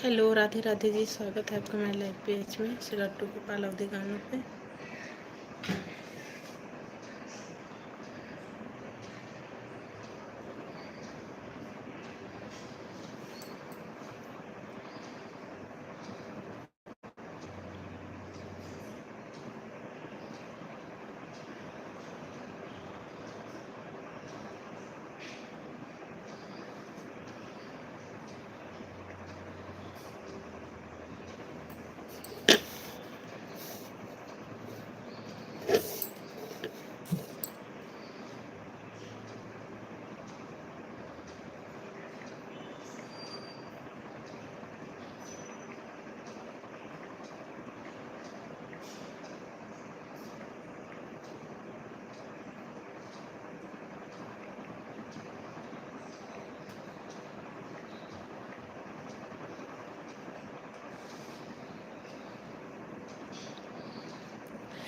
Hello, Radhe Radhe जी। स्वागत है आपका मेरे लाइव पेज में श्री लट्टू गोपाल अवधि गानों पे।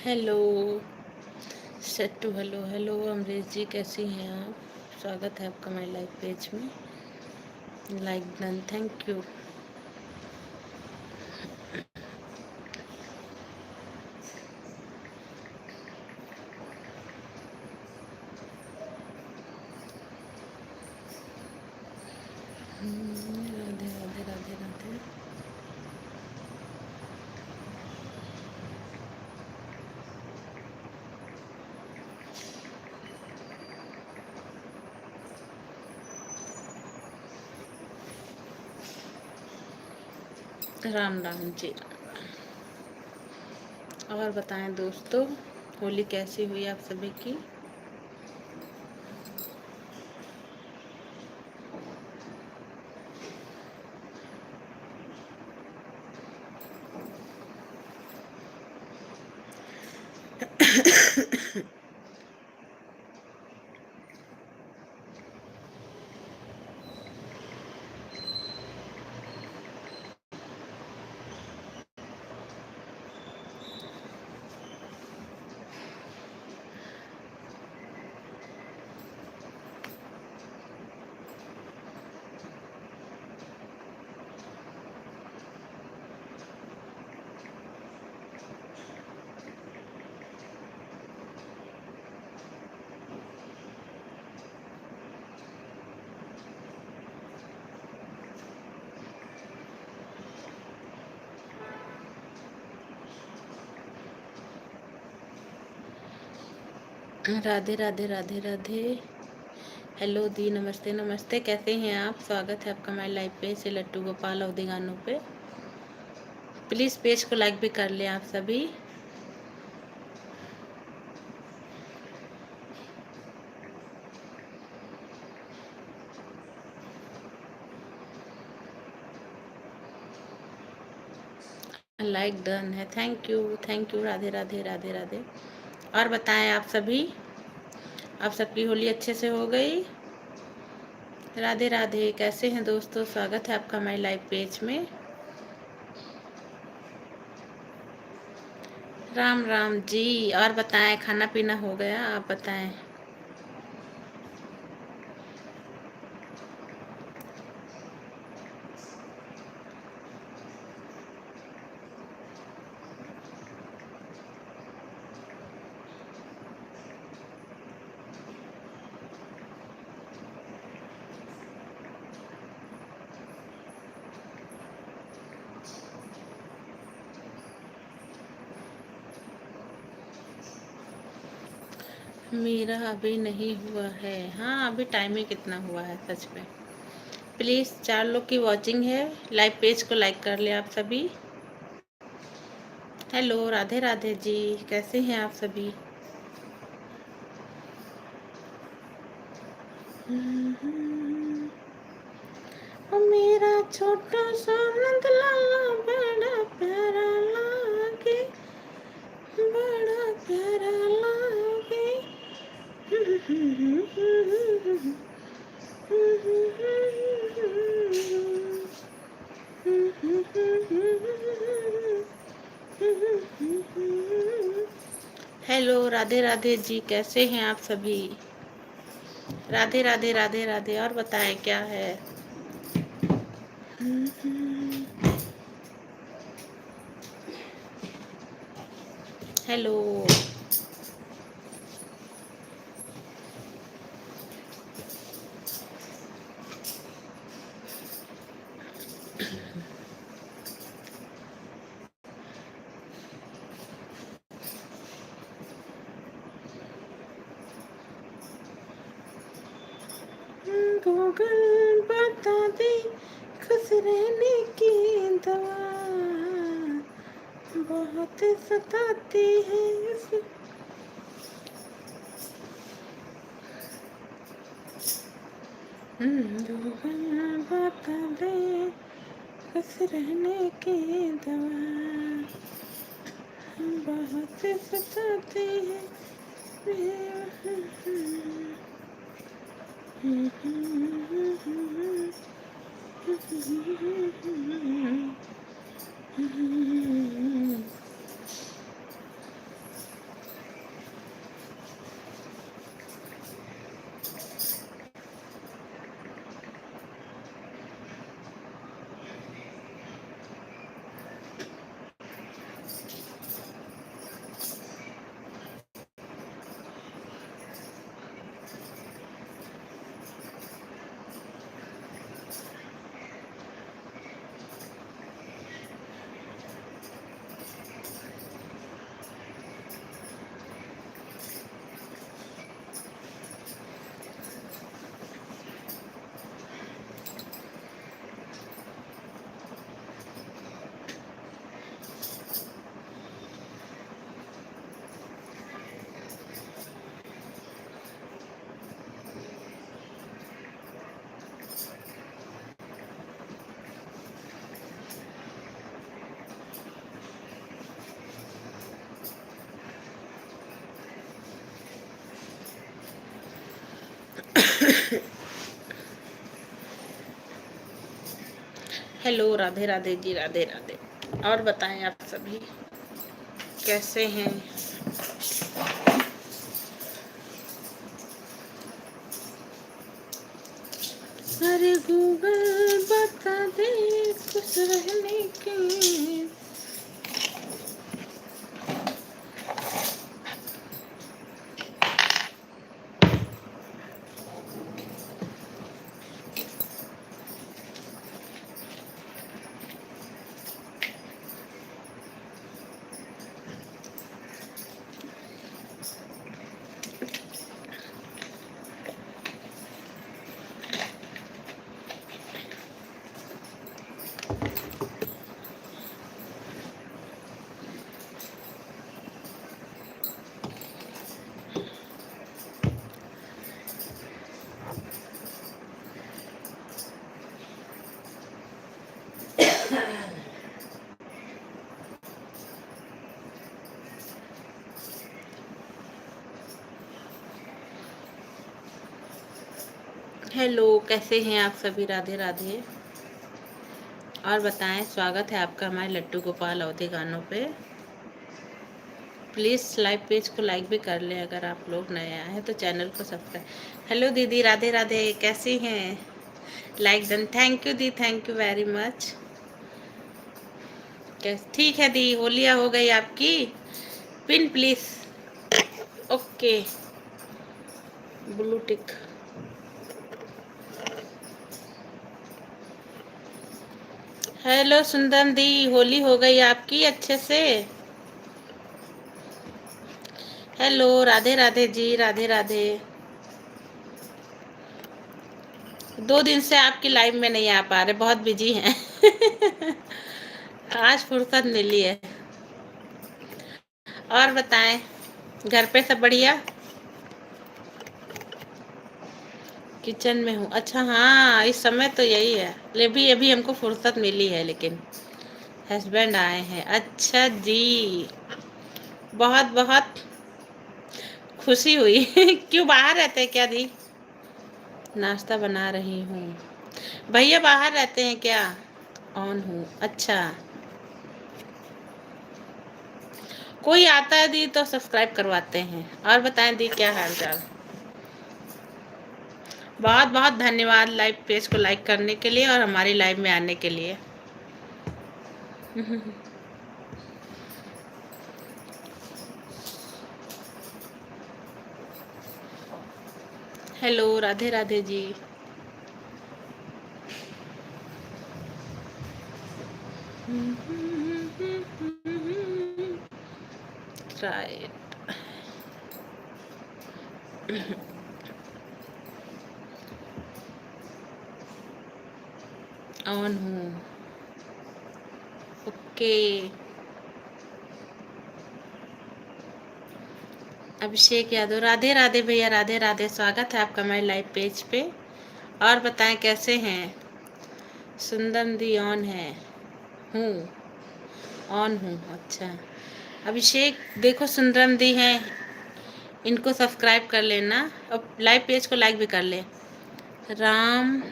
Hello Sattu, hello hello Amrish ji, कैसी हैं आप? स्वागत है आपका मेरे लाइव पेज में। Like done, thank you. Radhe Radhe Radhe Radhe. Ram Ram ji. और बताएं दोस्तों, होली कैसी हुई आप सभी की? राधे राधे राधे राधे। हेलो दी, नमस्ते नमस्ते, कैसे हैं आप? स्वागत है आपका मेरे लाइव पेज श्री लट्टू गोपाल अवधि गानों पे। प्लीज़ पेज को लाइक भी कर लें आप सभी। लाइक डन है, thank you thank you. Radhe Radhe Radhe Radhe. और बताएं आप सभी, आप सबकी होली अच्छे से हो गई? राधे राधे, कैसे हैं दोस्तों? स्वागत है आपका हमारे लाइव पेज में। राम राम जी। और बताएं, खाना पीना हो गया? आप बताएं। मेरा अभी नहीं हुआ है। हाँ, अभी टाइम ही कितना हुआ है सच में। प्लीज़ 4 लोग की वॉचिंग है, लाइव पेज को लाइक कर ले आप सभी। हेलो राधे राधे जी, कैसे हैं आप सभी? ओ मेरा छोटा सा नंद लाला बड़ा प्यारा लागे, बड़ा प्यारा लागे। हेलो राधे राधे जी, कैसे हैं आप सभी? राधे राधे राधे राधे। और बताएं क्या है? हेलो। गूगल बता दे खुश रहने की दवा, बहुत सताती है उसे। गूगल बता दे खुश रहने की दवा, बहुत सताती है। हेलो, राधे राधे जी, राधे राधे। और बताएं आप सभी कैसे हैं? अरे गूगल बता दे खुश रहने की। हेलो, कैसे हैं आप सभी? राधे राधे। और बताएं, स्वागत है आपका हमारे लट्टू गोपाल अवधि गानों पे। प्लीज़ लाइव पेज को लाइक भी कर लें, अगर आप लोग नए आए हैं तो चैनल को सब्सक्राइब। हेलो दीदी, राधे राधे, कैसी हैं? लाइक डन, थैंक यू दी, थैंक यू वेरी मच। ठीक है दी, होलिया हो गई आपकी। Pin please. Okay, blue tick. Hello सुंदर दी, होली हो गई आपकी अच्छे से? हेलो, राधे राधे जी, राधे राधे। 2 दिन से आपकी लाइव में नहीं आ पा रहे, बहुत बिजी हैं। आज फुर्सत मिली है। और बताएं, घर पे सब बढ़िया? किचन में हूँ। अच्छा, हाँ, इस समय तो यही है। ले भी अभी हमको फुर्सत मिली है, लेकिन हस्बैंड आए हैं। अच्छा जी, बहुत बहुत खुशी हुई। क्यों, बाहर रहते हैं क्या दी? नाश्ता बना रही हूँ। भैया बाहर रहते हैं क्या? ऑन हूँ। अच्छा, कोई आता है दी तो सब्सक्राइब करवाते हैं। और बताएं दी, क्या हाल चाल? बहुत बहुत धन्यवाद लाइव पेज को लाइक करने के लिए और हमारी लाइव में आने के लिए। Hello, Radhe Radhe ji. Right, on हूँ। ओके, अभिषेक यादव, राधे राधे भैया, राधे राधे, स्वागत है आपका मेरे लाइव पेज पे। और बताएं कैसे हैं? सुंदर दी ऑन है, हूँ, ऑन हूँ। अच्छा, अभिषेक देखो सुंदरम दी हैं, इनको सब्सक्राइब कर लेना और लाइव पेज को लाइक भी कर ले। राम,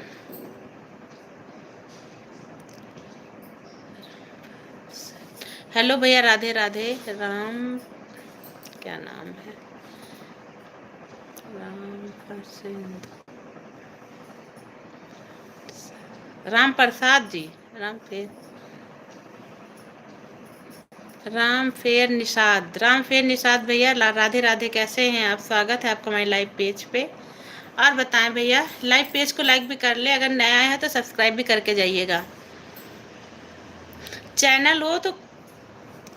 हेलो भैया, राधे राधे। राम, क्या नाम है? राम प्रसिंद, राम प्रसाद जी। राम फेर, राम फेर निषाद, राम फेर निषाद भैया, राधे राधे, कैसे हैं आप? स्वागत है आपका हमारे लाइव पेज पे। और बताएं भैया, लाइव पेज को लाइक भी कर ले, अगर नया है तो सब्सक्राइब भी करके जाइएगा। चैनल हो तो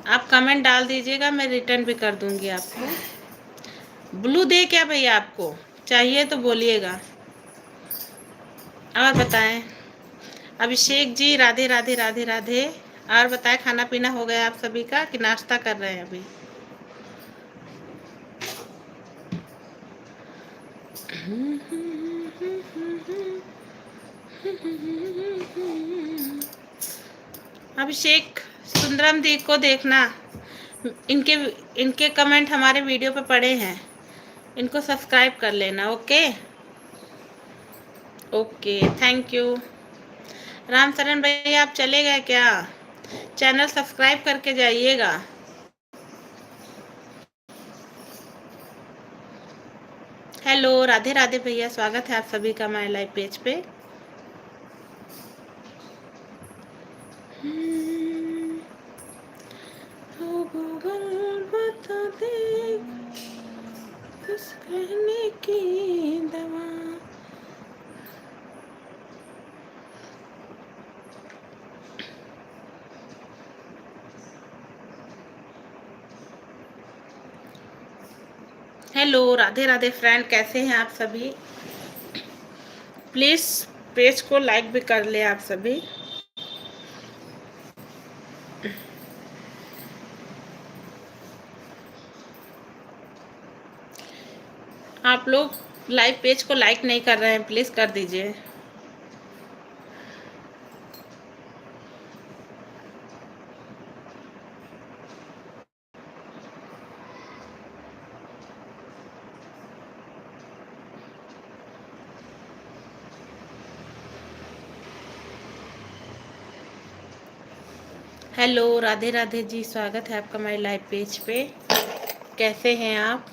आप कमेंट डाल दीजिएगा, मैं रिटर्न भी कर दूंगी आपको। ब्लू दे क्या भैया आपको? चाहिए तो बोलिएगा। और बताएं अभिषेक जी, राधे राधे राधे राधे। और बताएं खाना पीना हो गया आप सभी का कि नाश्ता कर रहे हैं अभी? अभिषेक, सुंदरम दी को देखना, इनके इनके कमेंट हमारे वीडियो पे पड़े हैं, इनको सब्सक्राइब कर लेना। Okay okay, thank you. Ram शरण भैया, आप चले गए क्या? चैनल सब्सक्राइब करके जाइएगा। हेलो, राधे राधे भैया, स्वागत है आप सभी का हमारे लाइव पेज पे। गूगल बता दे खुश रहने की दवा। हेलो, राधे राधे फ्रेंड, कैसे हैं आप सभी? प्लीज़ पेज को लाइक भी कर ले आप सभी। आप लोग लाइव पेज को लाइक नहीं कर रहे हैं, प्लीज़ कर दीजिए। हेलो, राधे राधे जी, स्वागत है आपका हमारे लाइव पेज पे। कैसे हैं आप?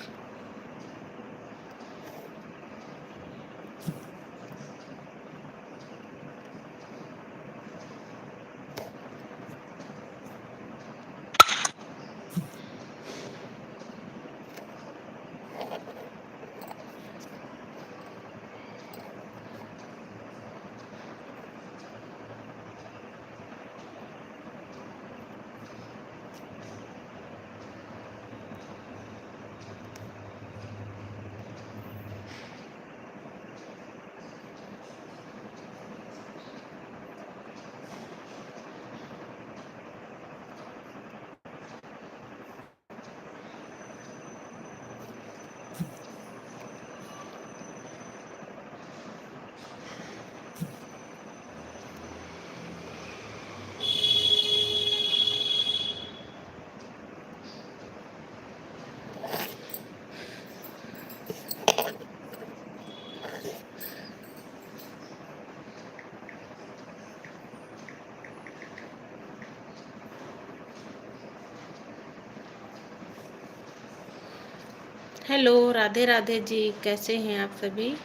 हेलो, राधे राधे जी, कैसे हैं आप सभी?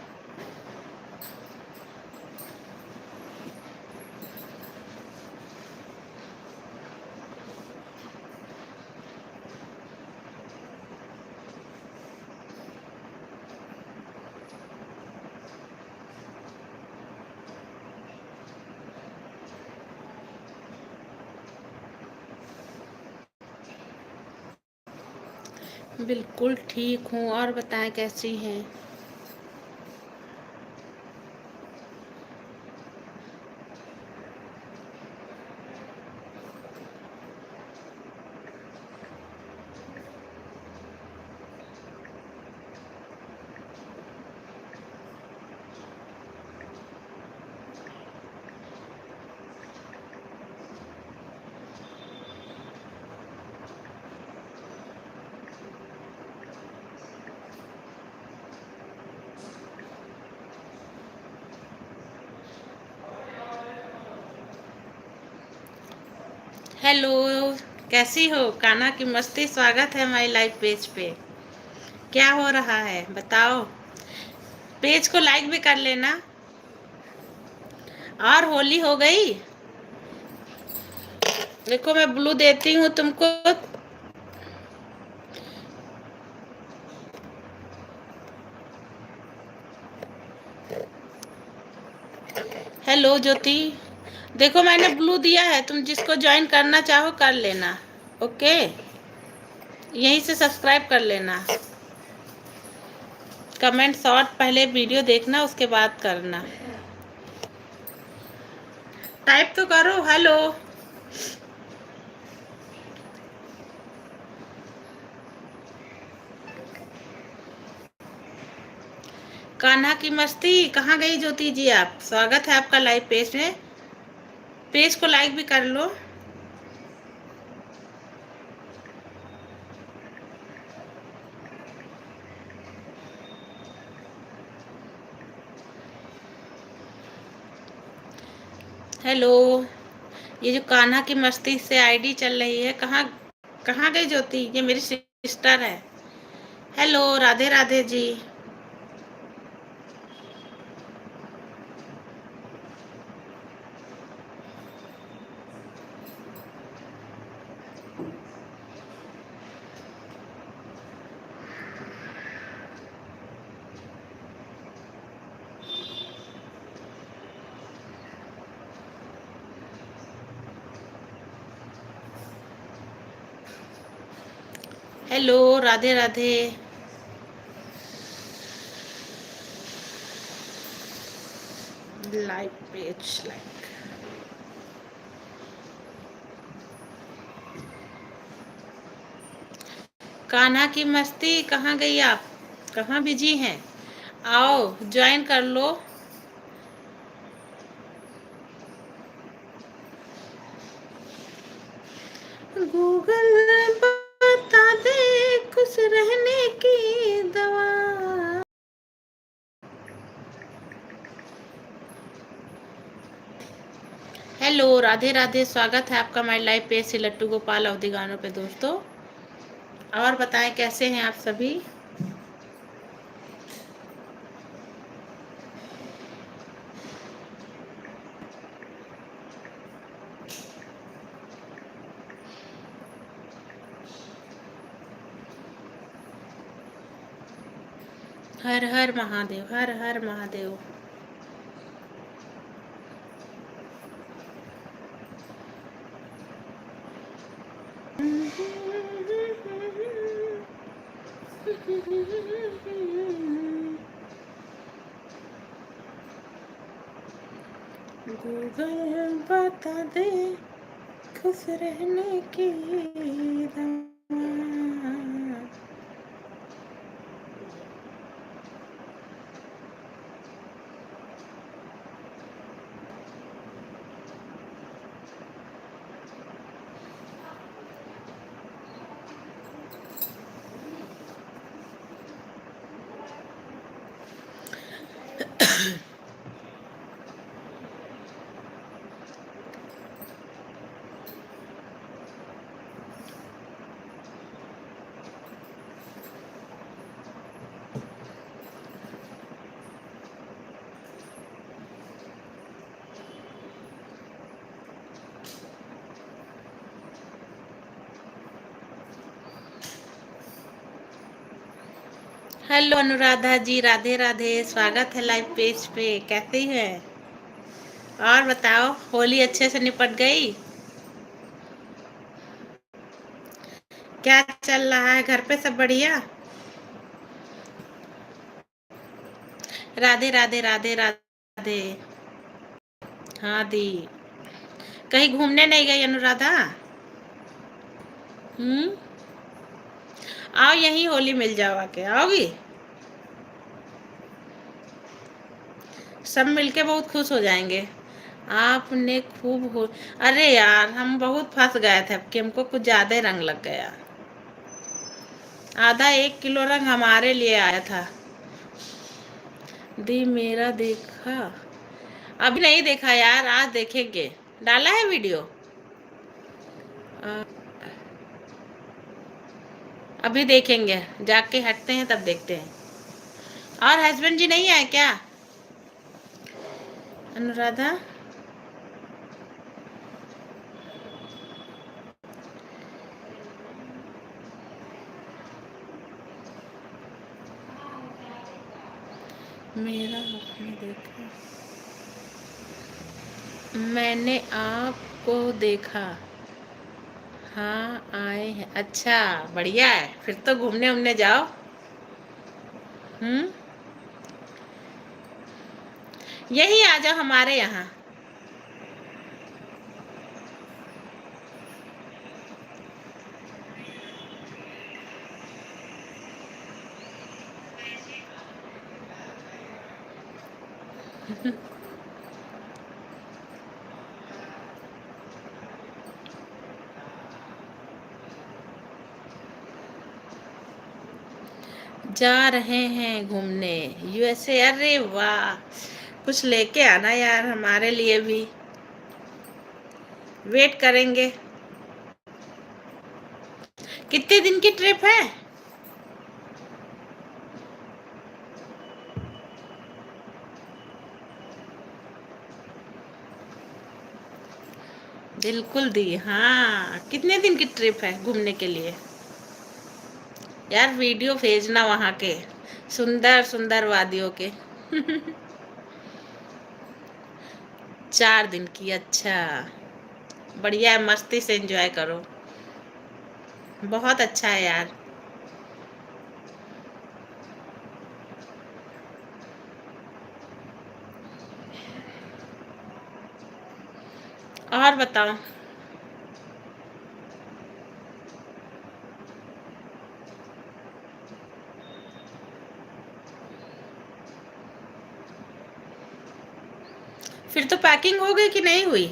बिल्कुल ठीक हूँ। और बताएं कैसी हैं? हेलो, कैसी हो? कान्हा की मस्ती, स्वागत है हमारी लाइव पेज पे। क्या हो रहा है बताओ? पेज को लाइक भी कर लेना। और होली हो गई? देखो मैं ब्लू देती हूँ तुमको। हेलो ज्योति, देखो मैंने ब्लू दिया है, तुम जिसको ज्वाइन करना चाहो कर लेना। ओके, यहीं से सब्सक्राइब कर लेना। कमेंट शॉर्ट पहले वीडियो देखना, उसके बाद करना। टाइप तो करो। हेलो, कान्हा की मस्ती कहाँ गई ज्योति जी? आप, स्वागत है आपका लाइव पेज में। पेज को लाइक भी कर लो। हेलो, ये जो कान्हा की मस्ती से आईडी चल रही है, कहाँ कहाँ गई ज्योति? ये मेरी सिस्टर है। Hello, Radhe Radhe ji. Hello, Radhe Radhe. Live page like. Kanha की मस्ती कहाँ गई आप? कहाँ बिजी हैं? आओ ज्वाइन कर लो। गूगल बता दे खुश रहने की दवा। हेलो, राधे राधे, स्वागत है आपका हमारे लाइव पेज से लट्टू गोपाल अवधि गानों पे दोस्तों। और बताएं कैसे हैं आप सभी? हर हर महादेव, हर हर महादेव। गूगल बता दे खुश रहने की दवा। हेलो अनुराधा जी, राधे राधे, स्वागत है लाइव पेज पे। कैसी है? और बताओ, होली अच्छे से निपट गई? क्या चल रहा है घर पे, सब बढ़िया? राधे राधे राधे राधे। हाँ दी। कहीं घूमने नहीं गई अनुराधा? हम्म। आओ, यहीं होली मिल जाओ, आके आओगी? सब मिलके बहुत खुश हो जाएंगे। आपने खूब हो। अरे यार, हम बहुत फंस गए थे कि हमको कुछ ज्यादा ही रंग लग गया। आधा 1 किलो रंग हमारे लिए आया था। दी मेरा देखा? अभी नहीं देखा यार, आज देखेंगे। डाला है वीडियो? अभी देखेंगे, जाके हटते हैं तब देखते हैं। और हस्बैंड जी नहीं आए क्या अनुराधा? मेरा आपने देखा? मैंने आपको देखा। हाँ आए हैं, अच्छा। बढ़िया है, फिर तो घूमने उमने जाओ। हम्म। यही आ जाओ हमारे यहाँ। जा रहे हैं घूमने यूएसए। अरे वाह, कुछ लेके आना यार हमारे लिए भी। वेट करेंगे। कितने दिन की ट्रिप है? बिल्कुल दी, हाँ कितने दिन की ट्रिप है घूमने के लिए? यार वीडियो भेजना वहाँ के सुंदर सुंदर वादियों के। 4 दिन की, अच्छा। बढ़िया है, मस्ती से एंजॉय करो। बहुत अच्छा है यार। और बताओ। फिर तो पैकिंग हो गई कि नहीं हुई?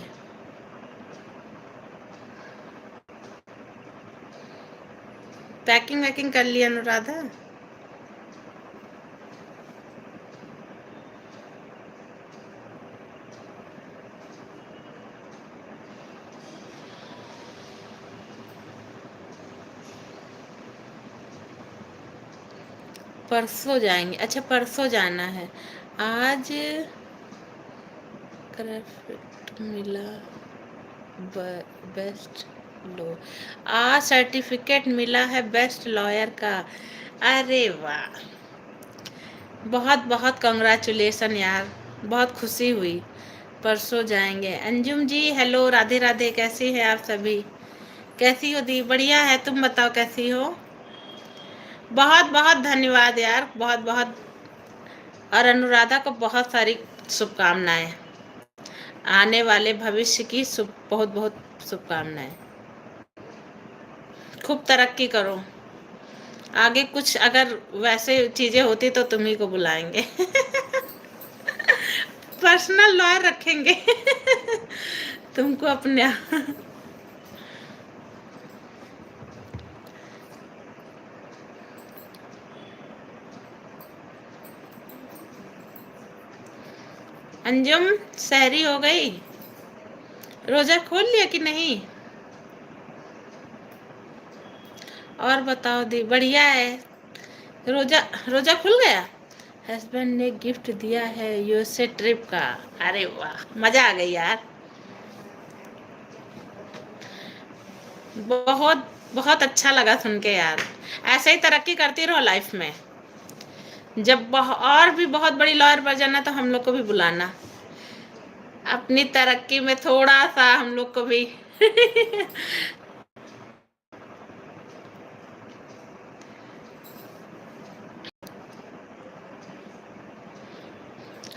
पैकिंग वैकिंग कर ली अनुराधा? परसों जाएंगे, अच्छा परसों जाना है। आज क्राफ्ट मिला बेस्ट लो। आज सर्टिफिकेट मिला है बेस्ट लॉयर का। अरे वाह, बहुत बहुत कंग्रेचुलेसन यार। बहुत खुशी हुई। परसों जाएंगे। अंजुम जी हेलो, राधे राधे, कैसी है आप सभी? कैसी हो दी? बढ़िया है, तुम बताओ कैसी हो? बहुत बहुत धन्यवाद यार, बहुत बहुत। और अनुराधा को बहुत सारी शुभकामनाएं। आने वाले भविष्य की बहुत बहुत शुभकामनाएं। खूब तरक्की करो। आगे कुछ अगर वैसे चीजें होती तो तुम्ही को बुलाएंगे। पर्सनल लॉयर रखेंगे। तुमको अपने। अंजुम, सहरी हो गई? रोजा खोल लिया कि नहीं? और बताओ दी, बढ़िया है। रोजा रोजा खुल गया। हस्बैंड ने गिफ्ट दिया है यूएसए ट्रिप का। अरे वाह, मजा आ गई यार। बहुत बहुत अच्छा लगा सुन के यार। ऐसे ही तरक्की करती रहो लाइफ में। जब और भी बहुत बड़ी लॉयर बन जाना तो हम लोग को भी बुलाना। अपनी तरक्की में थोड़ा सा हम लोग को भी।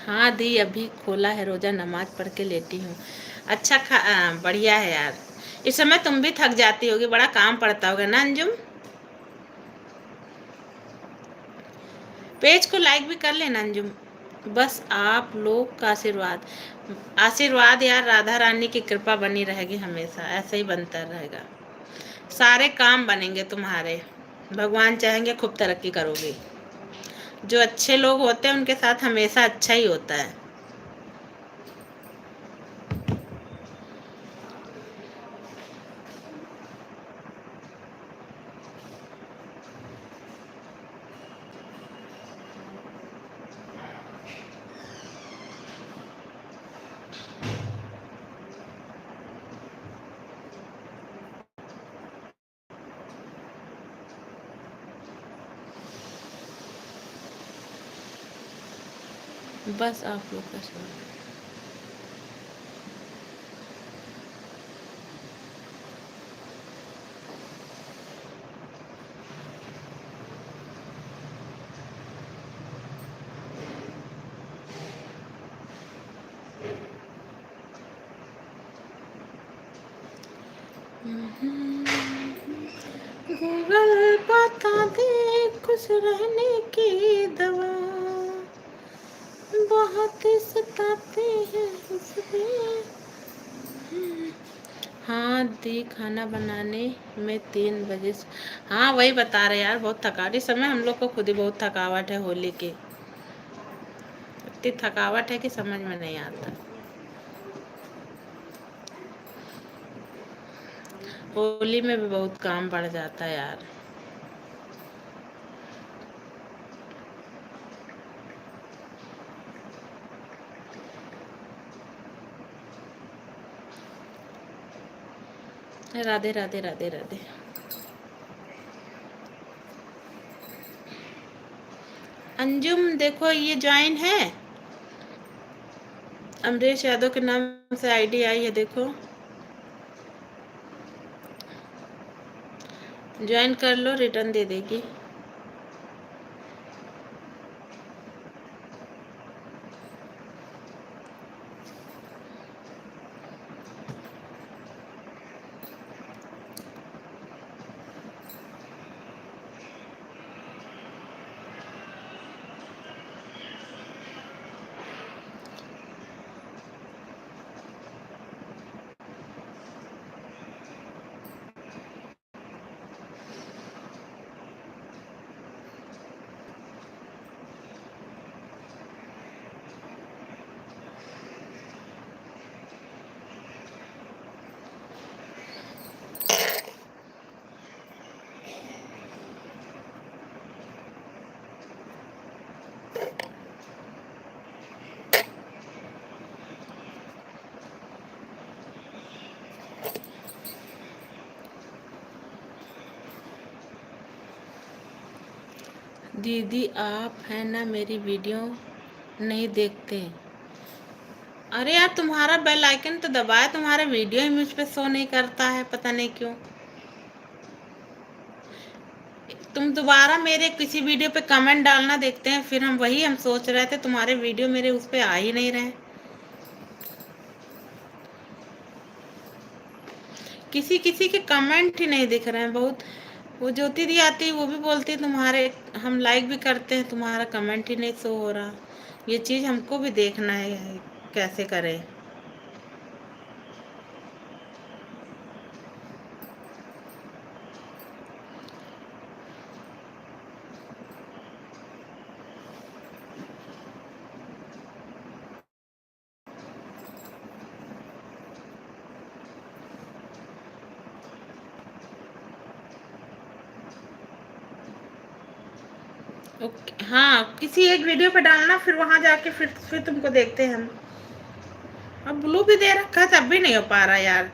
हाँ दी, अभी खोला है, रोजा नमाज पढ़ के लेटी हूँ। अच्छा बढ़िया है यार। इस समय तुम भी थक जाती होगी, बड़ा काम पड़ता होगा ना अंजुम। पेज को लाइक भी कर लेना अंजुम। बस आप लोग का आशीर्वाद, आशीर्वाद यार, राधा रानी की कृपा बनी रहेगी हमेशा, ऐसे ही बनता रहेगा। सारे काम बनेंगे तुम्हारे, भगवान चाहेंगे खूब तरक्की करोगे। जो अच्छे लोग होते हैं उनके साथ हमेशा अच्छा ही होता है। बस आप लोग का आशीर्वाद। गूगल बता दे खुश रहने की दवा, बहुत सताते हैं उसमें। हाँ दी, खाना बनाने में 3 बजे से। हाँ वही बता रहे यार, बहुत थकावट इस समय, हम लोग को खुद ही बहुत थकावट है होली की। इतनी थकावट है कि समझ में नहीं आता। होली में भी बहुत काम बढ़ जाता है यार। राधे राधे राधे राधे। अंजुम देखो, ये ज्वाइन है, अमरीश यादव के नाम से आईडी आई है, देखो ज्वाइन कर लो, रिटर्न दे देगी। दीदी आप है ना, मेरी वीडियो नहीं देखते। अरे यार, तुम्हारा बेल आइकन तो दबाया, तुम्हारा वीडियो ही मुझ पे शो नहीं करता है, पता नहीं क्यों। तुम दोबारा मेरे किसी वीडियो पे कमेंट डालना, देखते हैं, फिर हम सोच रहे थे तुम्हारे वीडियो मेरे उस पे आ ही नहीं रहे। किसी किसी के कमेंट ही नहीं दिख रहे हैं बहुत। वो ज्योति दी आती है, वो भी बोलती है तुम्हारे, हम लाइक भी करते हैं, तुम्हारा कमेंट ही नहीं शो हो रहा। ये चीज़ हमको भी देखना है, कैसे करें। ओके हाँ, किसी एक वीडियो पे डालना, फिर वहां जाके फिर तुमको देखते हैं हम। अब ब्लू भी दे रखा है, तब भी नहीं हो पा रहा यार।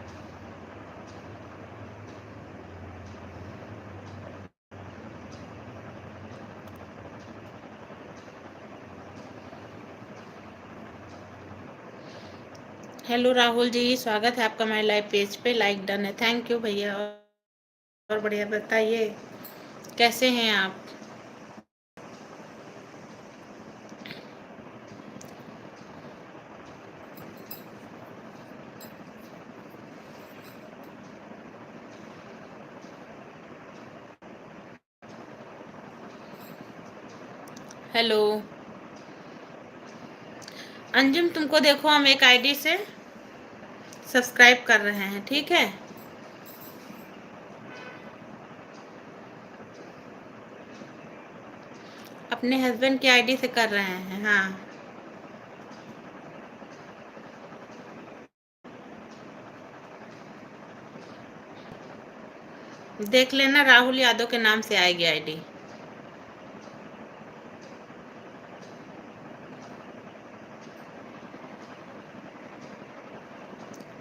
हेलो राहुल जी, स्वागत है आपका मेरे लाइव पेज पे, लाइक डन है, थैंक यू भैया। और बढ़िया बताइए, कैसे हैं आप। हेलो अंजुम, तुमको देखो हम एक आईडी से सब्सक्राइब कर रहे हैं, ठीक है? अपने हस्बैंड की आईडी से कर रहे हैं। हाँ, देख लेना, राहुल यादव के नाम से आएगी आईडी।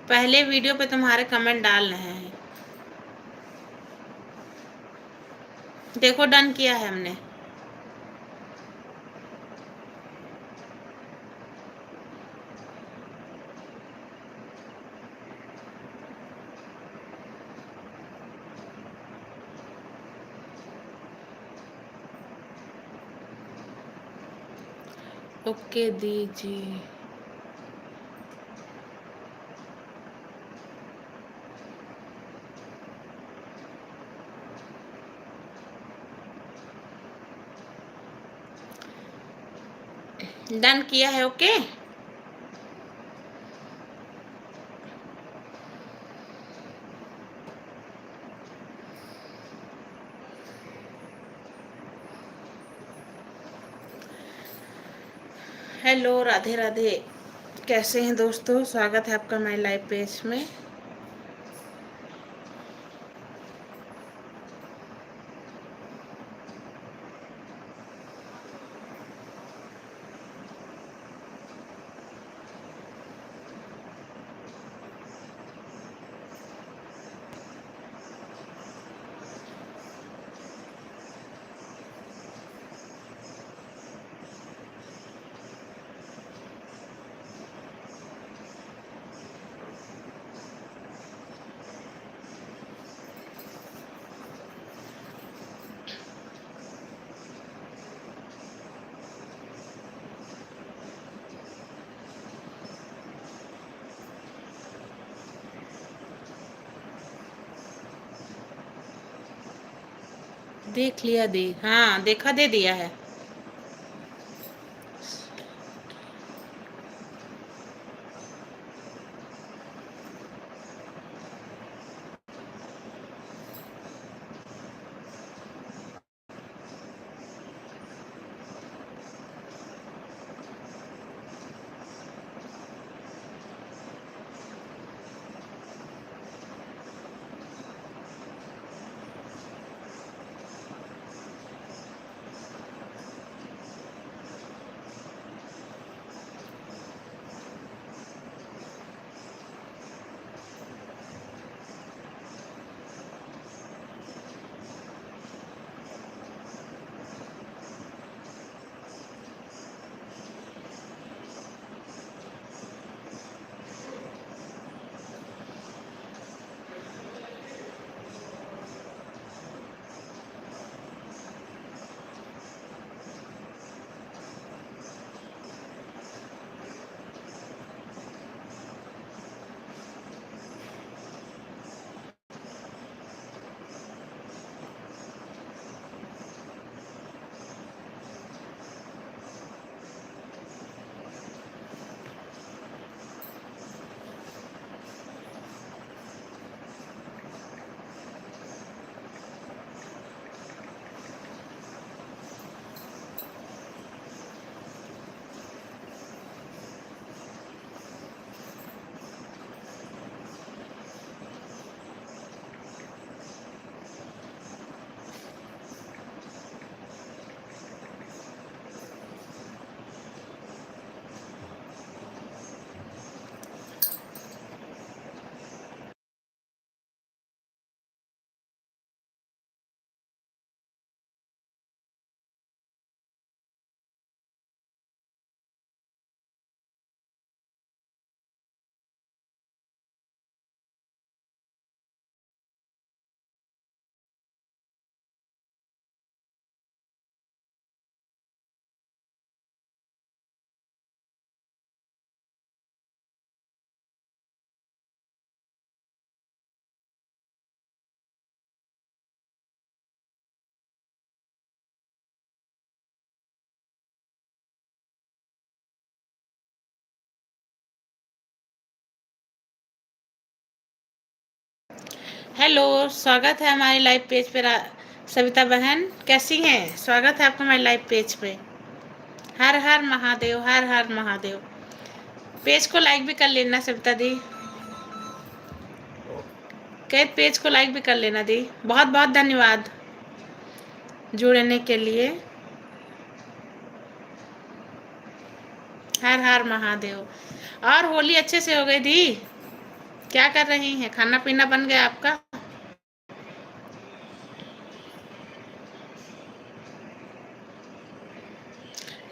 पहले वीडियो पे तुम्हारे कमेंट डाल रहे हैं। देखो, डन किया है हमने। ओके दीजिए। डन किया है, ओके। हेलो, राधे राधे। कैसे हैं दोस्तों? स्वागत है आपका मेरे लाइव पेज में। देख लिया, हाँ देखा, दे दिया है। हेलो, स्वागत है हमारी लाइव पेज पे। सविता बहन कैसी हैं? स्वागत है आपका हमारे लाइव पेज पे। हर हर महादेव, हर हर महादेव। पेज को लाइक भी कर लेना सविता दी, कैद पेज को लाइक भी कर लेना दी। बहुत बहुत धन्यवाद जुड़ने के लिए। हर हर महादेव। और होली अच्छे से हो गई दी? क्या कर रही हैं? खाना पीना बन गया आपका?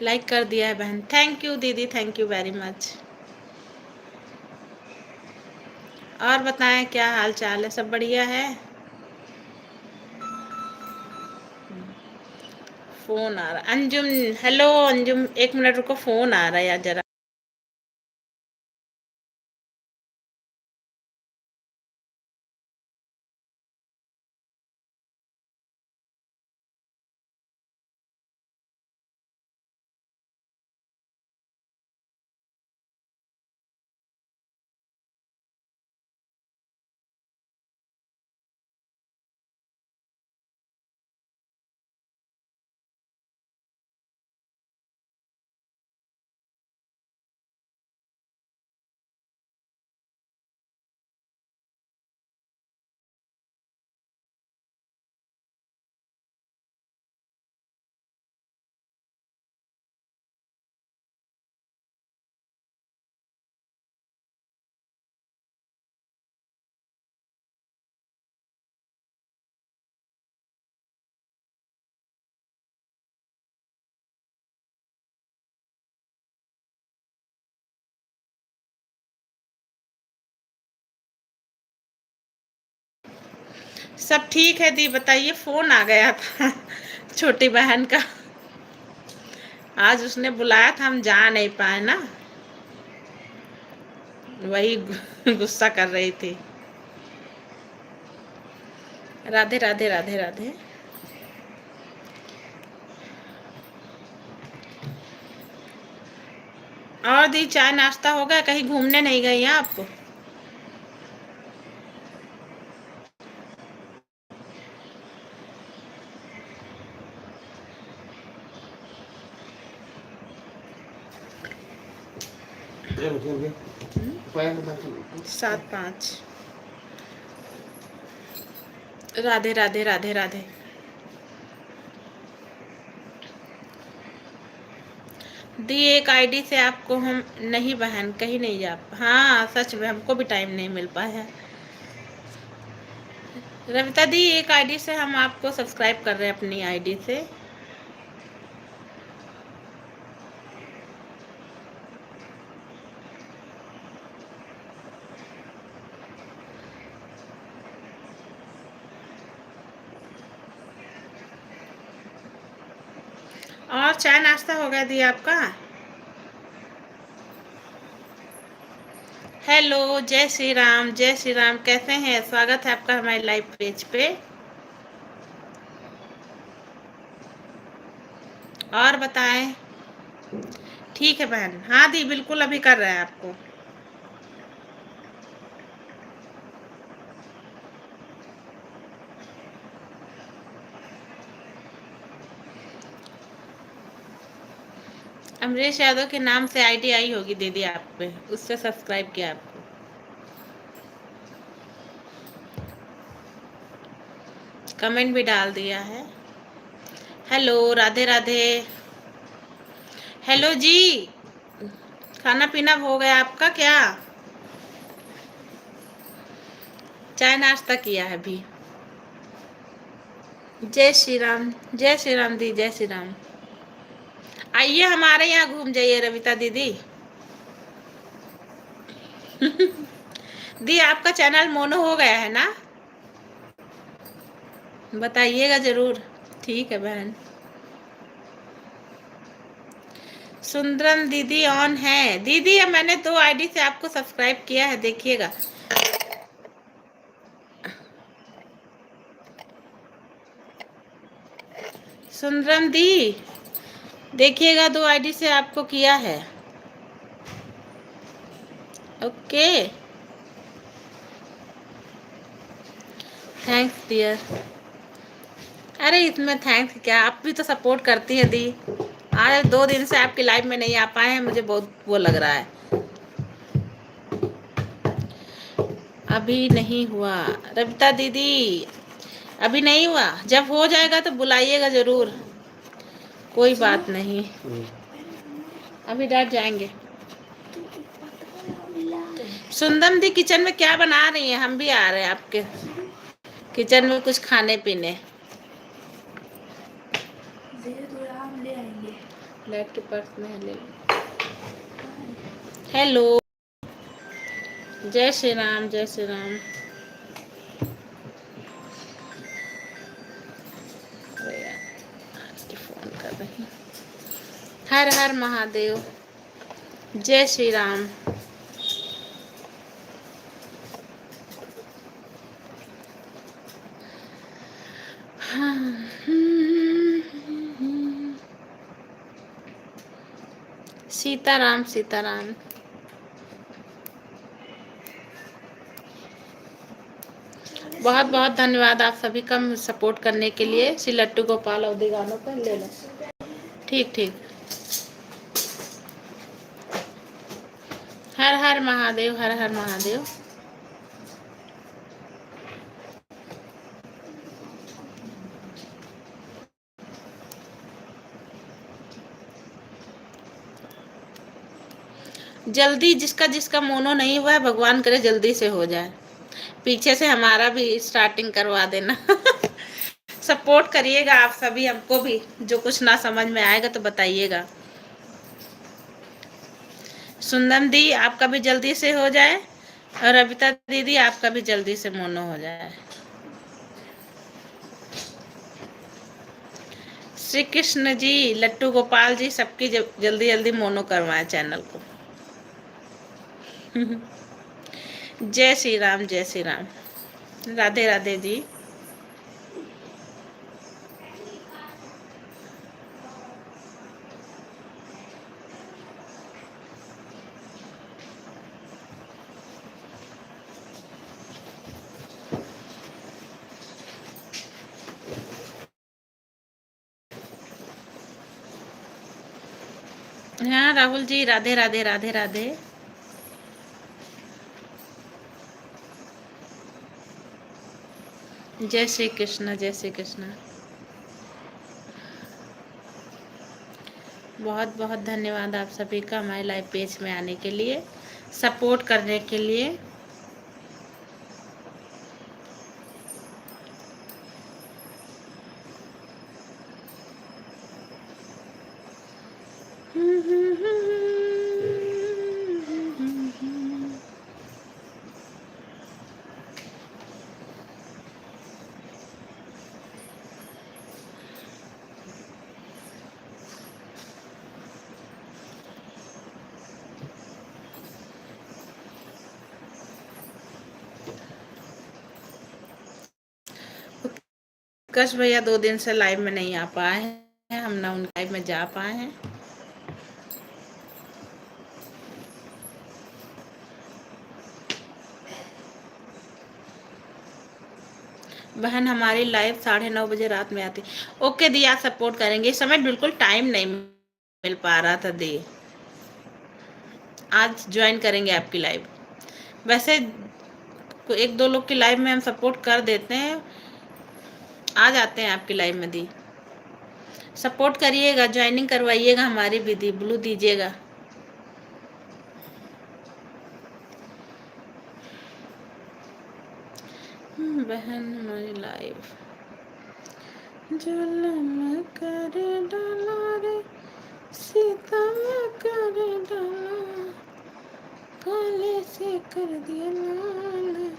लाइक कर दिया है बहन, थैंक यू दीदी, थैंक यू वेरी मच। और बताएं क्या हाल चाल है? सब बढ़िया है? फोन आ रहा अंजुम। हेलो अंजुम, एक मिनट रुको, फोन आ रहा है यार जरा। सब ठीक है दी, बताइए। फोन आ गया था छोटी बहन का, आज उसने बुलाया था, हम जा नहीं पाए ना, वही गुस्सा कर रही थी। राधे राधे राधे राधे। और दी चाय नाश्ता हो गया? कहीं घूमने नहीं गई हैं आप? सात पाँच। राधे राधे राधे राधे। दी एक आईडी से आपको हम नहीं बहन, कहीं नहीं जा। हाँ सच में हमको भी टाइम नहीं मिल पाया है। रविता दी एक आईडी से हम आपको सब्सक्राइब कर रहे हैं, अपनी आईडी से। और चाय नाश्ता हो गया दी आपका? हेलो, जय श्री राम, जय श्री राम। कैसे हैं? स्वागत है आपका हमारे लाइव पेज पे। और बताएं। ठीक है बहन, हाँ दी बिल्कुल अभी कर रहे हैं आपको। अमरीश यादव के नाम से आईडी आई होगी दीदी आप पे, उससे सब्सक्राइब किया आपको। कमेंट भी डाल दिया है। हेलो, राधे राधे। हेलो जी, खाना पीना हो गया आपका क्या? चाय नाश्ता किया है अभी? जय श्री राम, जय श्री राम दी, जय श्री राम। आइए हमारे यहाँ घूम जाइए रविता दीदी। दी आपका चैनल मोनो हो गया है ना? बताइएगा जरूर। ठीक है बहन। सुंदरम दीदी ऑन है दीदी, अब मैंने 2 आईडी से आपको सब्सक्राइब किया है, देखिएगा। सुंदरम दी देखिएगा, 2 आईडी से आपको किया है। ओके। Thanks dear. अरे इसमें थैंक्स क्या, आप भी तो सपोर्ट करती है दी। आज 2 दिन से आपकी लाइव में नहीं आ पाए हैं, मुझे बहुत वो लग रहा है। अभी नहीं हुआ रविता दीदी, अभी नहीं हुआ। जब हो जाएगा तो बुलाइएगा जरूर, कोई बात नहीं। अभी डर जाएंगे। सुंदम दी किचन में क्या बना रही हैं? हम भी आ रहे हैं आपके किचन में कुछ खाने पीने। लाइट के पर्स में ले। हेलो, जय श्री राम, जय श्री राम। फोन कर रही। हर हर महादेव, जय श्री राम। सीताराम सीताराम। बहुत बहुत धन्यवाद आप सभी का सपोर्ट करने के लिए। श्री लट्टू गोपाल अवधि गानों पर ले लो। ठीक ठीक। हर हर महादेव, हर हर महादेव। जल्दी जिसका जिसका मोनो नहीं हुआ है, भगवान करे जल्दी से हो जाए। पीछे से हमारा भी स्टार्टिंग करवा देना। सपोर्ट करिएगा आप सभी, हमको भी जो कुछ ना समझ में आएगा तो बताइएगा। सुंदम दी आपका भी जल्दी से हो जाए, और अबिता दीदी आपका भी जल्दी से मोनो हो जाए। श्री कृष्ण जी, लट्टू गोपाल जी, सबकी जल्दी जल्दी मोनो करवाएं चैनल को। जय श्री राम, जय श्री राम। राधे राधे जी। हाँ राहुल जी, राधे राधे, राधे राधे। जय श्री कृष्ण, जय श्री कृष्ण। बहुत बहुत धन्यवाद आप सभी का हमारे लाइव पेज में आने के लिए, सपोर्ट करने के लिए। उत्कर्ष भैया 2 दिन से लाइव में नहीं आ पाए हैं, हम ना उन लाइव में जा पाए हैं। बहन हमारी लाइव 9:30 बजे रात में आती। ओके दी, आप सपोर्ट करेंगे। इस समय बिल्कुल टाइम नहीं मिल पा रहा था दी। आज ज्वाइन करेंगे आपकी लाइव। वैसे 1-2 लोग की लाइव में हम सपोर्ट कर देते हैं, आ जाते हैं आपकी लाइव में दी। सपोर्ट करिएगा, ज्वाइनिंग करवाइएगा हमारी भी दी, ब्लू दीजिएगा। बहन हमारी लाइव जुल्म कर डाला रे, सीतम कर डाला, काले से कर दिया लाल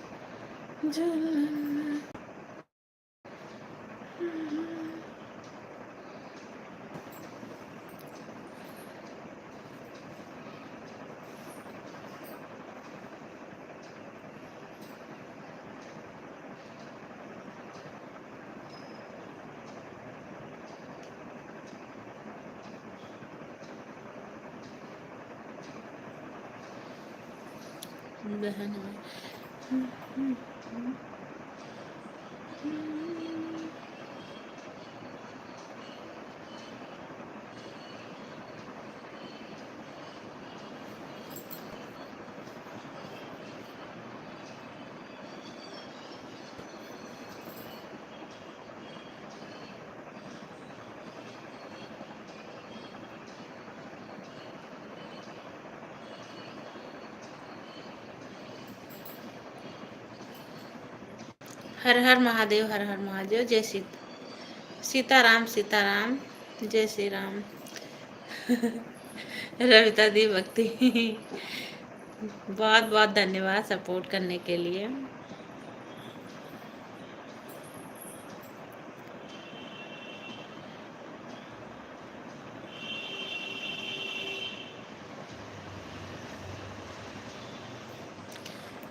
जुल्म। बहन हर हर महादेव, हर हर महादेव। जय सीताराम, सीताराम, जय श्री राम। रविता दी भक्ति। बहुत बहुत धन्यवाद सपोर्ट करने के लिए।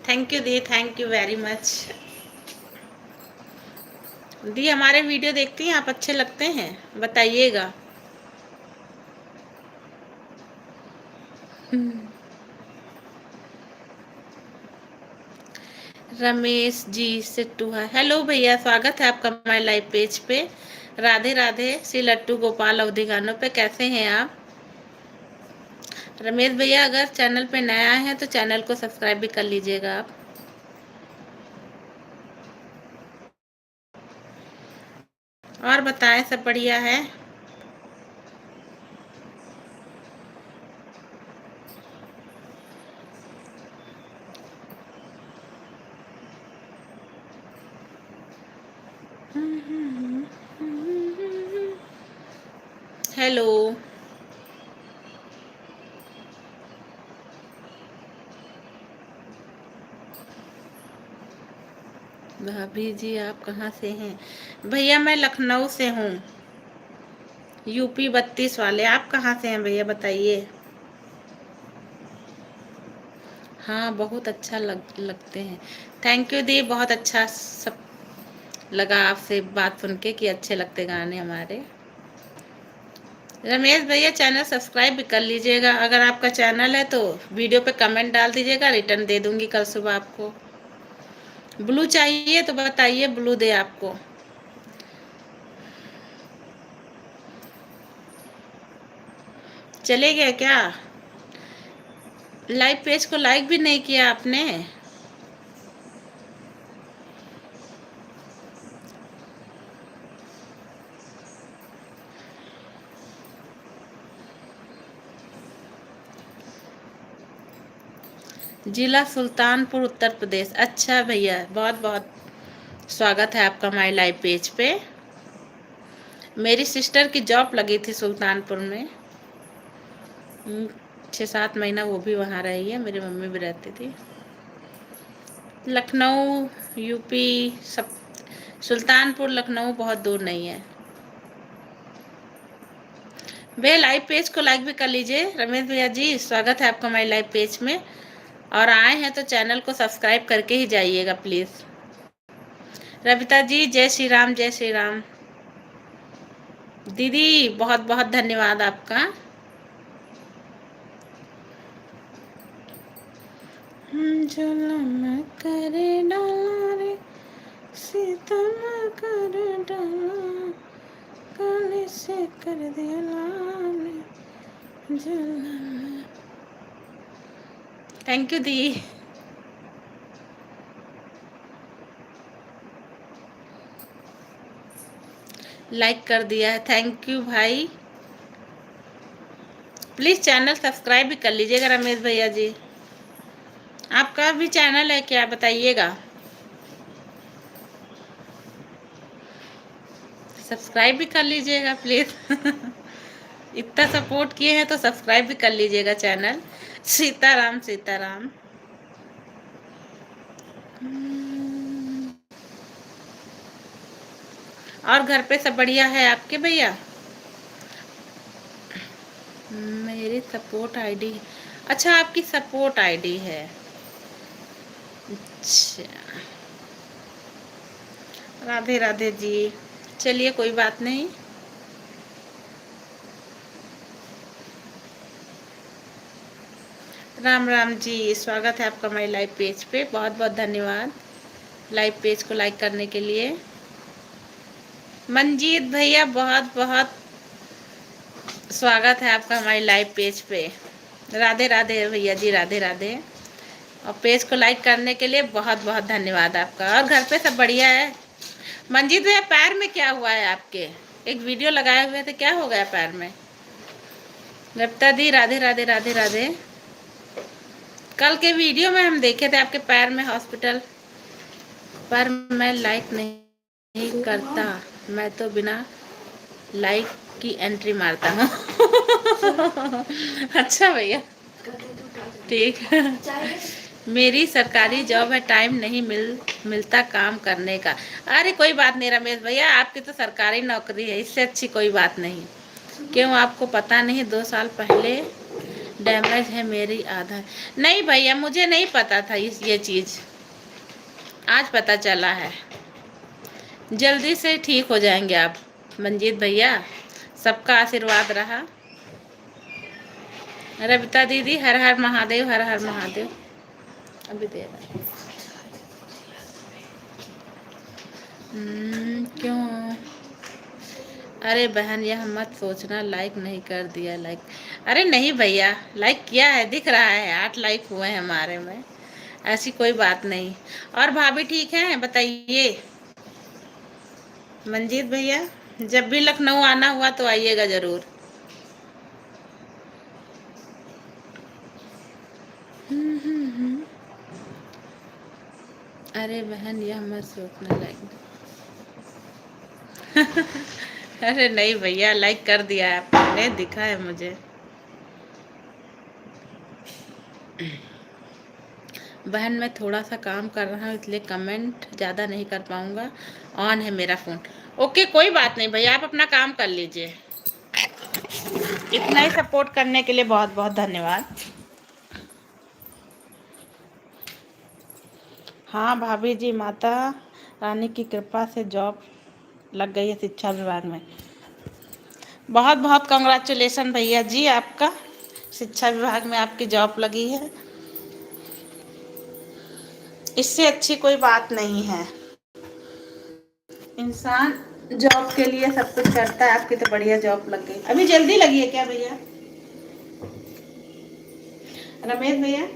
थैंक यू दी, थैंक यू वेरी मच दी। हमारे वीडियो देखती हैं आप? अच्छे लगते हैं? बताइएगा। रमेश जी सिट्टू है। हेलो भैया, स्वागत है आपका हमारे लाइव पेज पे। राधे राधे। श्री लट्टू गोपाल अवधि गानों पे कैसे हैं आप? रमेश भैया अगर चैनल पे नया है तो चैनल को सब्सक्राइब भी कर लीजिएगा आप। और बताएं, सब बढ़िया है? हेलो भाभी जी, आप कहाँ से हैं? भैया मैं लखनऊ से हूँ, यूपी 32 वाले। आप कहाँ से हैं भैया, बताइए। हाँ बहुत अच्छा लगते हैं। थैंक यू दी, बहुत अच्छा सब लगा आपसे बात सुन के कि अच्छे लगते गाने हमारे। रमेश भैया चैनल सब्सक्राइब भी कर लीजिएगा। अगर आपका चैनल है तो वीडियो पे कमेंट डाल दीजिएगा, रिटर्न दे दूंगी कल सुबह आपको। ब्लू चाहिए तो बताइए, ब्लू दे आपको। चले गए क्या? लाइव पेज को लाइक भी नहीं किया आपने? जिला सुल्तानपुर, उत्तर प्रदेश। अच्छा भैया, बहुत बहुत स्वागत है आपका हमारे लाइव पेज पे। मेरी सिस्टर की जॉब लगी थी सुल्तानपुर में। 6-7 महीना वो भी वहाँ रही है, मेरी मम्मी भी रहती थी। लखनऊ यूपी सब, सुल्तानपुर लखनऊ बहुत दूर नहीं है। भैया लाइव पेज को लाइक भी कर लीजिए। रमेश भैया जी स्वागत है आपका हमारे लाइव पेज में, और आए हैं तो चैनल को सब्सक्राइब करके ही जाइएगा प्लीज़। रविता जी जय श्री राम, जय श्री राम। दीदी बहुत बहुत धन्यवाद आपका। जुल्म करे डाला रे, सितम कर डाला, काले से कर दिया लाल जुल्म। Thank you the. लाइक कर दिया है, थैंक यू भाई। प्लीज़ चैनल सब्सक्राइब भी कर लीजिएगा रमेश भैया जी। आपका भी चैनल है क्या, बताइएगा। सब्सक्राइब भी कर लीजिएगा प्लीज़। इतना सपोर्ट किए हैं तो सब्सक्राइब भी कर लीजिएगा चैनल। सीताराम, सीताराम। और घर पे सब बढ़िया है आपके भैया? मेरी सपोर्ट आईडी, अच्छा आपकी सपोर्ट आईडी है। अच्छा, राधे राधे जी। चलिए कोई बात नहीं। राम राम जी, स्वागत है आपका हमारे लाइव पेज पे। बहुत बहुत धन्यवाद लाइव पेज को लाइक करने के लिए। मंजीत भैया बहुत बहुत स्वागत है आपका हमारे लाइव पेज पे। राधे राधे भैया जी, राधे राधे। और पेज को लाइक करने के लिए बहुत बहुत धन्यवाद आपका। और घर पे सब बढ़िया है? मंजीत भैया पैर में क्या हुआ है आपके? एक वीडियो लगाए हुए थे, क्या हो गया पैर में? रप्ता दी राधे राधे, राधे राधे। कल के वीडियो में हम देखे थे आपके पैर में हॉस्पिटल पर मैं लाइक नहीं करता, मैं तो बिना लाइक की एंट्री मारता हूँ। अच्छा भैया, ठीक है। मेरी सरकारी जॉब है, टाइम नहीं मिलता काम करने का। अरे कोई बात नहीं रमेश भैया, आपकी तो सरकारी नौकरी है, इससे अच्छी कोई बात नहीं। क्यों आपको पता नहीं 2 साल पहले डैमेज है मेरी आधार? नहीं भैया, मुझे नहीं पता था ये चीज़, आज पता चला है। जल्दी से ठीक हो जाएंगे आप मंजीत भैया, सबका आशीर्वाद रहा। रविता दीदी, हर हर महादेव, हर हर महादेव। अभी दे रहा। क्यों? अरे बहन, यह मत सोचना लाइक नहीं कर दिया। लाइक, अरे नहीं भैया, लाइक किया है, दिख रहा है, 8 लाइक हुए हैं हमारे में, ऐसी कोई बात नहीं। और भाभी ठीक है, बताइए मंजीत भैया। जब भी लखनऊ आना हुआ तो आइएगा ज़रूर। अरे बहन, यह मत सोचना लाइक। अरे नहीं भैया, लाइक कर दिया है आपने, दिखा है मुझे। बहन मैं थोड़ा सा काम कर रहा हूँ, इसलिए कमेंट ज़्यादा नहीं कर पाऊँगा, ऑन है मेरा फ़ोन। ओके, कोई बात नहीं भैया, आप अपना काम कर लीजिए। इतना ही सपोर्ट करने के लिए बहुत बहुत धन्यवाद। हाँ भाभी जी, माता रानी की कृपा से जॉब लग गई है शिक्षा विभाग में। बहुत बहुत कंग्रेचुलेसन भैया जी, आपका शिक्षा विभाग में आपकी जॉब लगी है, इससे अच्छी कोई बात नहीं है। इंसान जॉब के लिए सब कुछ करता है, आपकी तो बढ़िया जॉब लग गई। अभी जल्दी लगी है क्या भैया? रमेश भैया,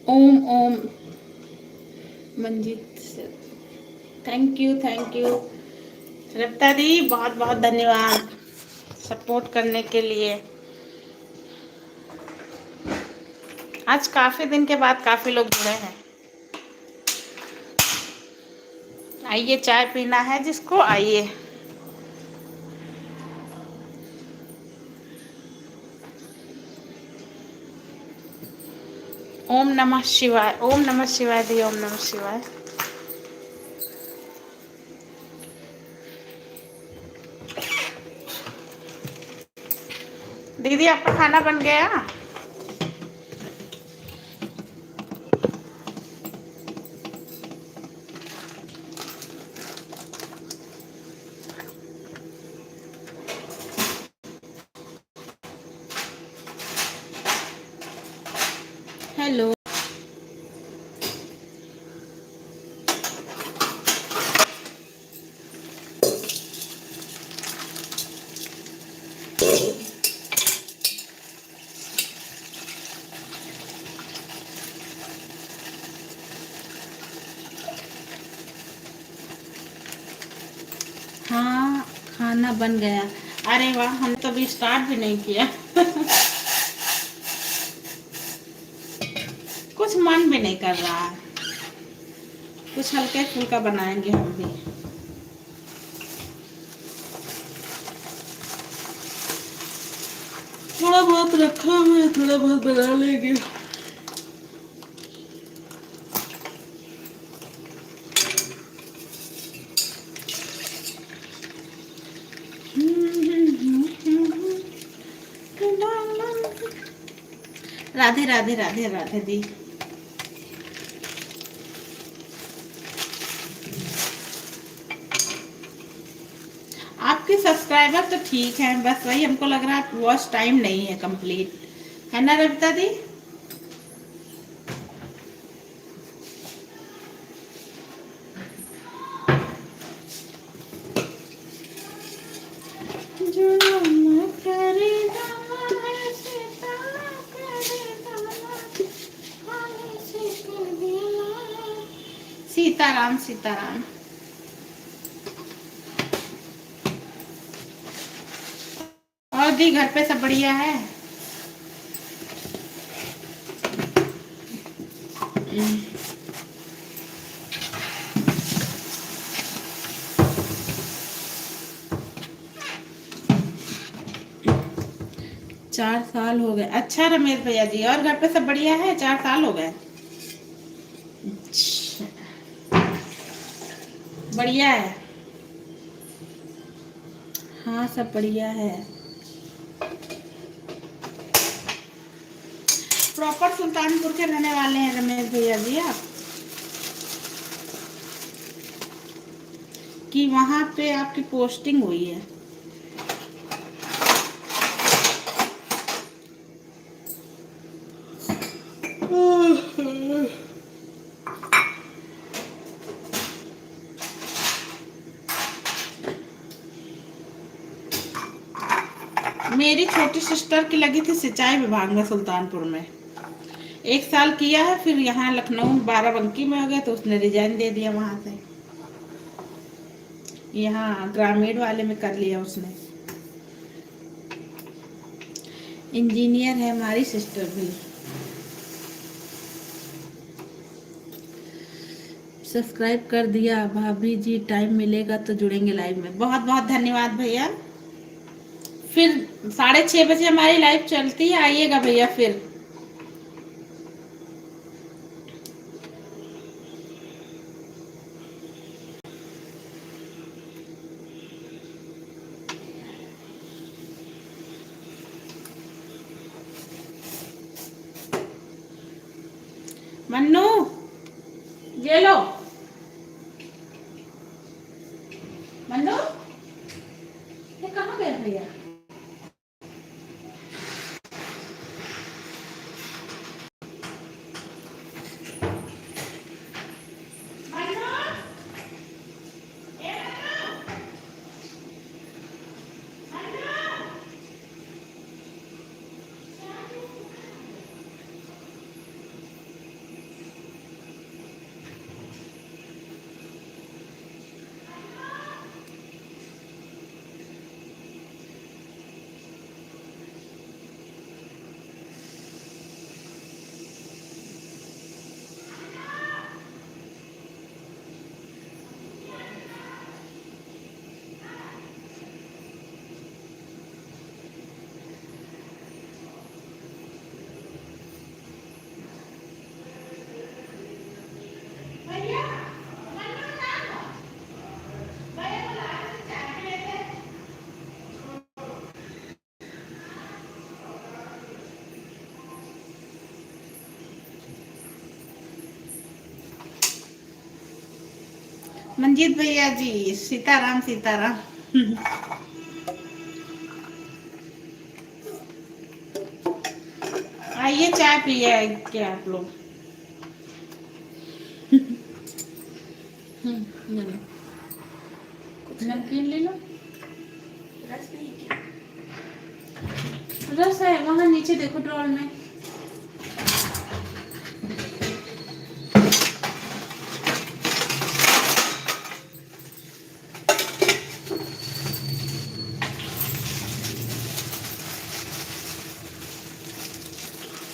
ओम ओम मंजीत से थैंक यू, थैंक यू। रफ्ता दी, बहुत बहुत धन्यवाद सपोर्ट करने के लिए। आज काफ़ी दिन के बाद काफ़ी लोग जुड़े हैं। आइए, चाय पीना है जिसको, आइए। ओम नमः शिवाय, ओम नमः शिवाय दी, ओम नमः शिवाय। दीदी आपका खाना बन गया? हेलो। हाँ, खाना बन गया। अरे वाह, हमने तो अभी स्टार्ट भी नहीं किया। कुछ मन भी नहीं कर रहा है, कुछ हल्का फुल्का बनाएंगे हम भी। थोड़ा बहुत रखा हुआ है, थोड़ा बहुत बना लेंगे। राधे राधे राधे राधे दी। आपके सब्सक्राइबर तो ठीक है, बस वही हमको लग रहा है वॉच टाइम नहीं है कंप्लीट, है ना रविता दी? सीताराम सीताराम। दी घर पे सब बढ़िया है? 4 साल हो गए। अच्छा रमेश भैया जी, और घर पे सब बढ़िया है? 4 साल हो गए। अच्छा, बढ़िया है। हाँ सब बढ़िया है। प्रॉपर सुल्तानपुर के रहने वाले हैं रमेश भैया जी आप? कि वहाँ पे आपकी पोस्टिंग हुई है? मेरी छोटी सिस्टर की लगी थी सिंचाई विभाग में सुल्तानपुर में। 1 साल किया है, फिर यहाँ लखनऊ बाराबंकी में हो गया तो उसने रिजाइन दे दिया वहाँ से। यहाँ ग्रामीण वाले में कर लिया उसने। इंजीनियर है हमारी सिस्टर भी। सब्सक्राइब कर दिया भाभी जी, टाइम मिलेगा तो जुड़ेंगे लाइव में। बहुत बहुत धन्यवाद भैया। फिर 6:30 बजे हमारी लाइव चलती है, आइएगा भैया फिर। मन्नू ये लो। मन्नू ये कहाँ गए भैया? मंजीत भैया जी सीताराम सीताराम। आइए चाय पिए क्या आप लोग? कुछ नमकीन ले लो। रस है वहाँ नीचे देखो ड्रॉर में।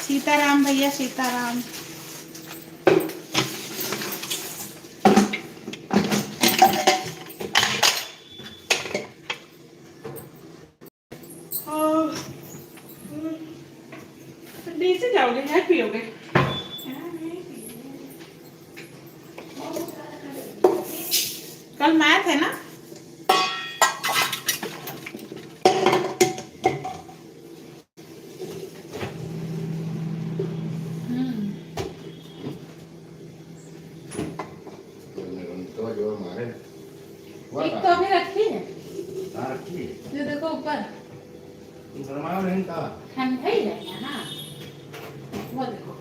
सीताराम भैया सीताराम। नीचे जाओगे है पियोगे? कल मैथ है ना? एक तो अभी रखी है। जो देखो ऊपर ठंडा ही रहेगा ना, वो देखो।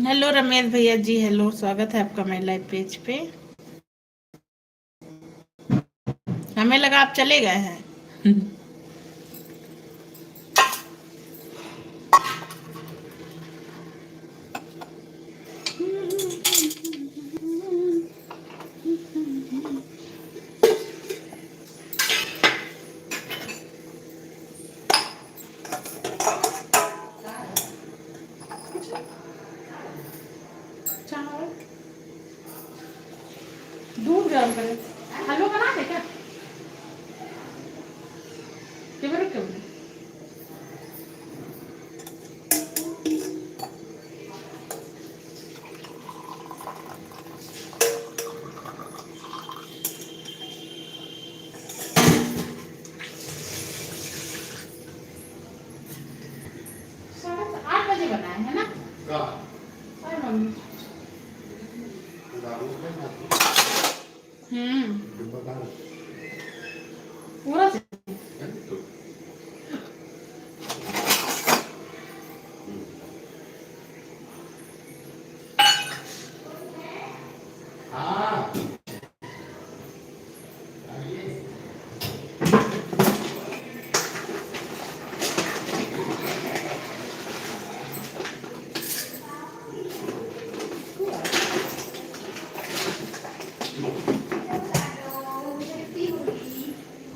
हेलो रमेश भैया जी, हेलो, स्वागत है आपका मेरे लाइव पेज पे। हमें लगा आप चले गए हैं। दूध गर्म करे हलवा बना दे क्या क्यों बनाए है ना मम्मी पूरा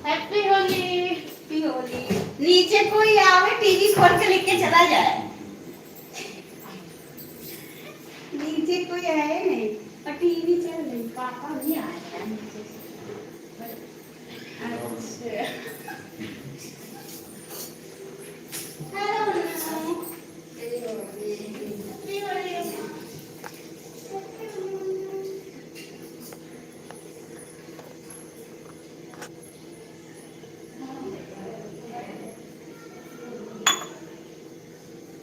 हैप्पी होली नीचे कोई आवे टीवी खोल के लेके चला जाए नीचे कोई आए नहीं और टीवी चल रही पापा नहीं आए नीचे